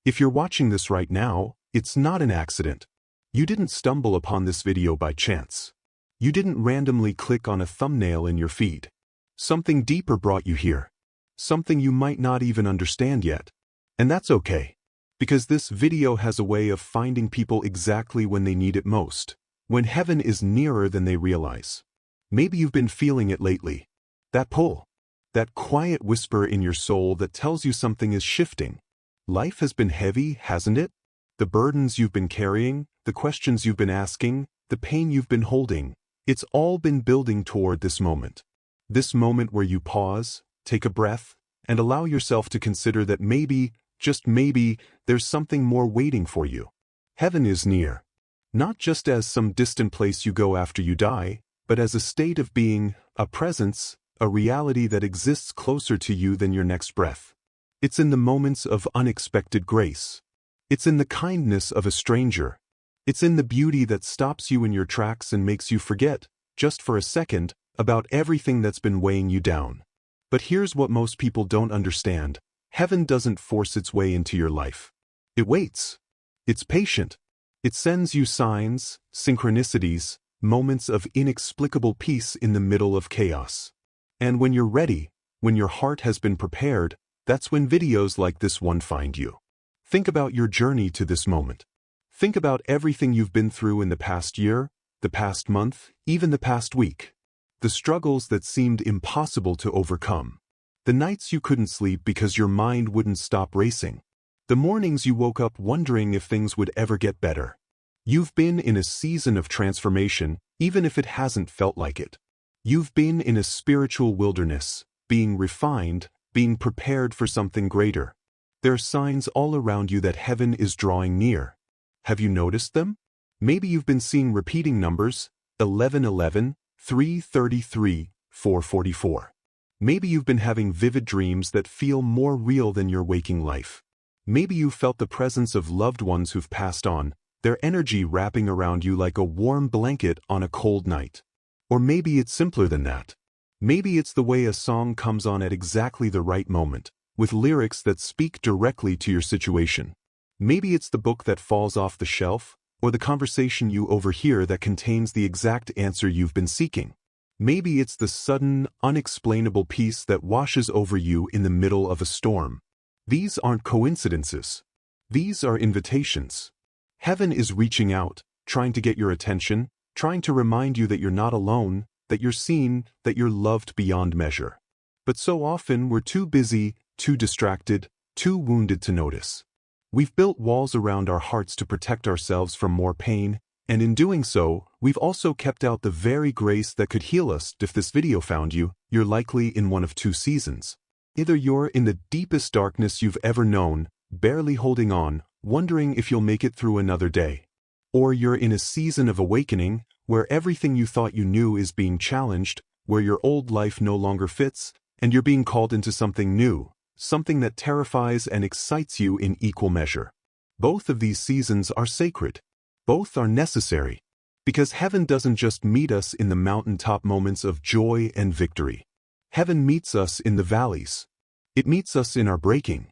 If you're watching this right now, it's not an accident. You didn't stumble upon this video by chance. You didn't randomly click on a thumbnail in your feed. Something deeper brought you here. Something you might not even understand yet. And that's okay. Because this video has a way of finding people exactly when they need it most. When heaven is nearer than they realize. Maybe you've been feeling it lately. That pull. That quiet whisper in your soul that tells you something is shifting. Life has been heavy, hasn't it? The burdens you've been carrying, the questions you've been asking, the pain you've been holding, it's all been building toward this moment. This moment where you pause, take a breath, and allow yourself to consider that maybe, just maybe, there's something more waiting for you. Heaven is near. Not just as some distant place you go after you die, but as a state of being, a presence, a reality that exists closer to you than your next breath. It's in the moments of unexpected grace. It's in the kindness of a stranger. It's in the beauty that stops you in your tracks and makes you forget, just for a second, about everything that's been weighing you down. But here's what most people don't understand. Heaven doesn't force its way into your life. It waits. It's patient. It sends you signs, synchronicities, moments of inexplicable peace in the middle of chaos. And when you're ready, when your heart has been prepared, that's when videos like this one find you. Think about your journey to this moment. Think about everything you've been through in the past year, the past month, even the past week. The struggles that seemed impossible to overcome. The nights you couldn't sleep because your mind wouldn't stop racing. The mornings you woke up wondering if things would ever get better. You've been in a season of transformation, even if it hasn't felt like it. You've been in a spiritual wilderness, being refined, being prepared for something greater. There are signs all around you that heaven is drawing near. Have you noticed them? Maybe you've been seeing repeating numbers, 1111, 333, 444. Maybe you've been having vivid dreams that feel more real than your waking life. Maybe you've felt the presence of loved ones who've passed on, their energy wrapping around you like a warm blanket on a cold night. Or maybe it's simpler than that. Maybe it's the way a song comes on at exactly the right moment, with lyrics that speak directly to your situation. Maybe it's the book that falls off the shelf, or the conversation you overhear that contains the exact answer you've been seeking. Maybe it's the sudden, unexplainable peace that washes over you in the middle of a storm. These aren't coincidences. These are invitations. Heaven is reaching out, trying to get your attention, trying to remind you that you're not alone, that you're seen, that you're loved beyond measure. But so often we're too busy, too distracted, too wounded to notice. We've built walls around our hearts to protect ourselves from more pain, and in doing so, we've also kept out the very grace that could heal us. If this video found you, you're likely in one of two seasons. Either you're in the deepest darkness you've ever known, barely holding on, wondering if you'll make it through another day. Or you're in a season of awakening, where everything you thought you knew is being challenged, where your old life no longer fits, and you're being called into something new, something that terrifies and excites you in equal measure. Both of these seasons are sacred. Both are necessary. Because heaven doesn't just meet us in the mountaintop moments of joy and victory. Heaven meets us in the valleys. It meets us in our breaking.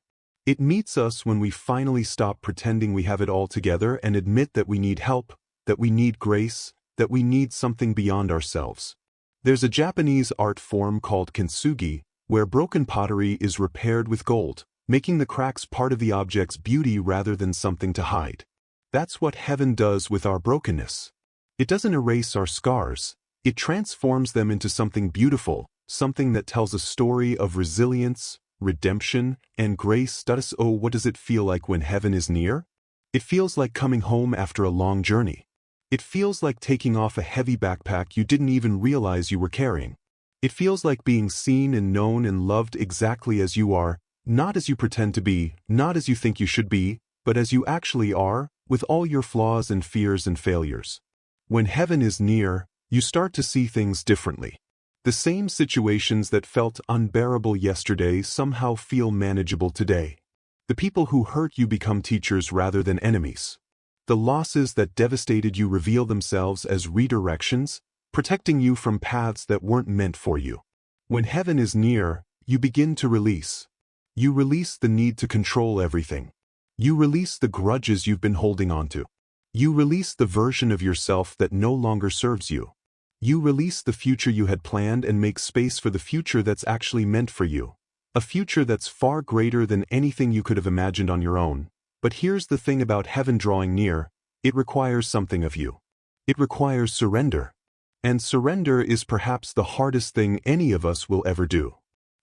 It meets us when we finally stop pretending we have it all together and admit that we need help, that we need grace, that we need something beyond ourselves. There's a Japanese art form called kintsugi, where broken pottery is repaired with gold, making the cracks part of the object's beauty rather than something to hide. That's what heaven does with our brokenness. It doesn't erase our scars. It transforms them into something beautiful, something that tells a story of resilience, redemption, and grace. Oh, what does it feel like when heaven is near? It feels like coming home after a long journey. It feels like taking off a heavy backpack you didn't even realize you were carrying. It feels like being seen and known and loved exactly as you are, not as you pretend to be, not as you think you should be, but as you actually are, with all your flaws and fears and failures. When heaven is near, you start to see things differently. The same situations that felt unbearable yesterday somehow feel manageable today. The people who hurt you become teachers rather than enemies. The losses that devastated you reveal themselves as redirections, protecting you from paths that weren't meant for you. When heaven is near, you begin to release. You release the need to control everything. You release the grudges you've been holding onto. You release the version of yourself that no longer serves you. You release the future you had planned and make space for the future that's actually meant for you. A future that's far greater than anything you could have imagined on your own. But here's the thing about heaven drawing near: it requires something of you. It requires surrender. And surrender is perhaps the hardest thing any of us will ever do.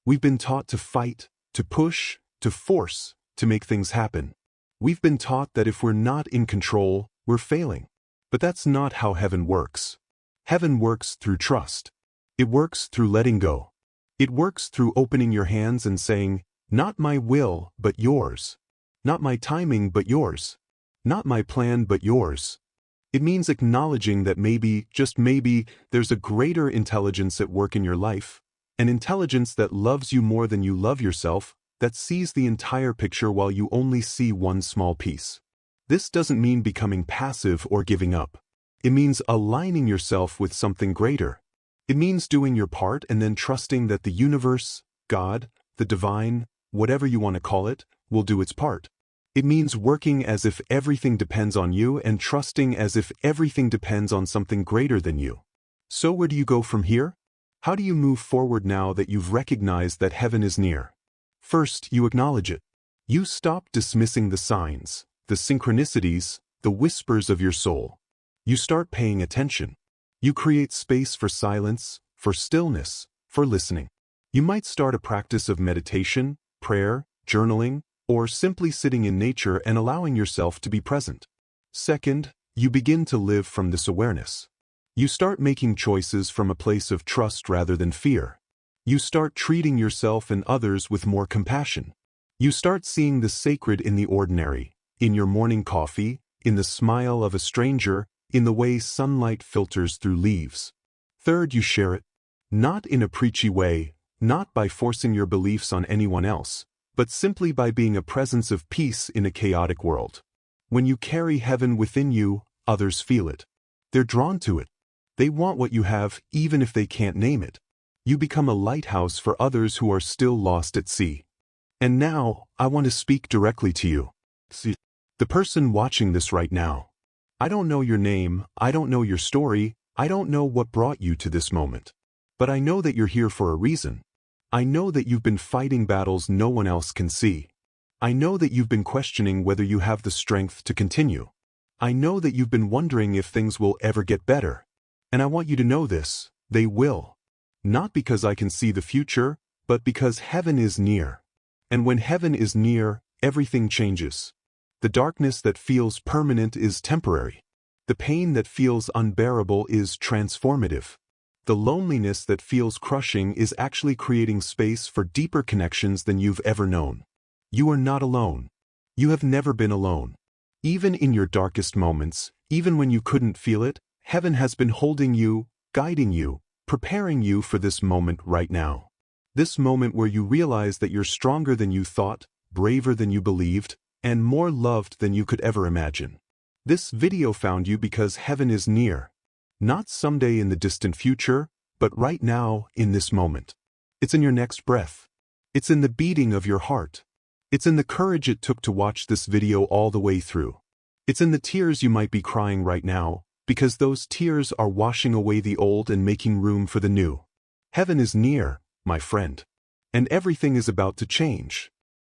We've been taught to fight, to push, to force, to make things happen. We've been taught that if we're not in control, we're failing. But that's not how heaven works. Heaven works through trust. It works through letting go. It works through opening your hands and saying, "Not my will, but yours. Not my timing, but yours. Not my plan, but yours." It means acknowledging that maybe, just maybe, there's a greater intelligence at work in your life, an intelligence that loves you more than you love yourself, that sees the entire picture while you only see one small piece. This doesn't mean becoming passive or giving up. It means aligning yourself with something greater. It means doing your part and then trusting that the universe, God, the divine, whatever you want to call it, will do its part. It means working as if everything depends on you and trusting as if everything depends on something greater than you. So where do you go from here? How do you move forward now that you've recognized that heaven is near? First, you acknowledge it. You stop dismissing the signs, the synchronicities, the whispers of your soul. You start paying attention. You create space for silence, for stillness, for listening. You might start a practice of meditation, prayer, journaling, or simply sitting in nature and allowing yourself to be present. Second, you begin to live from this awareness. You start making choices from a place of trust rather than fear. You start treating yourself and others with more compassion. You start seeing the sacred in the ordinary, in your morning coffee, in the smile of a stranger, in the way sunlight filters through leaves. Third, you share it. Not in a preachy way, not by forcing your beliefs on anyone else, but simply by being a presence of peace in a chaotic world. When you carry heaven within you, others feel it. They're drawn to it. They want what you have, even if they can't name it. You become a lighthouse for others who are still lost at sea. And now, I want to speak directly to you. The person watching this right now. I don't know your name, I don't know your story, I don't know what brought you to this moment. But I know that you're here for a reason. I know that you've been fighting battles no one else can see. I know that you've been questioning whether you have the strength to continue. I know that you've been wondering if things will ever get better. And I want you to know this: they will. Not because I can see the future, but because heaven is near. And when heaven is near, everything changes. The darkness that feels permanent is temporary. The pain that feels unbearable is transformative. The loneliness that feels crushing is actually creating space for deeper connections than you've ever known. You are not alone. You have never been alone. Even in your darkest moments, even when you couldn't feel it, heaven has been holding you, guiding you, preparing you for this moment right now. This moment where you realize that you're stronger than you thought, braver than you believed, and more loved than you could ever imagine. This video found you because heaven is near. Not someday in the distant future, but right now, in this moment. It's in your next breath. It's in the beating of your heart. It's in the courage it took to watch this video all the way through. It's in the tears you might be crying right now, because those tears are washing away the old and making room for the new. Heaven is near, my friend. And everything is about to change.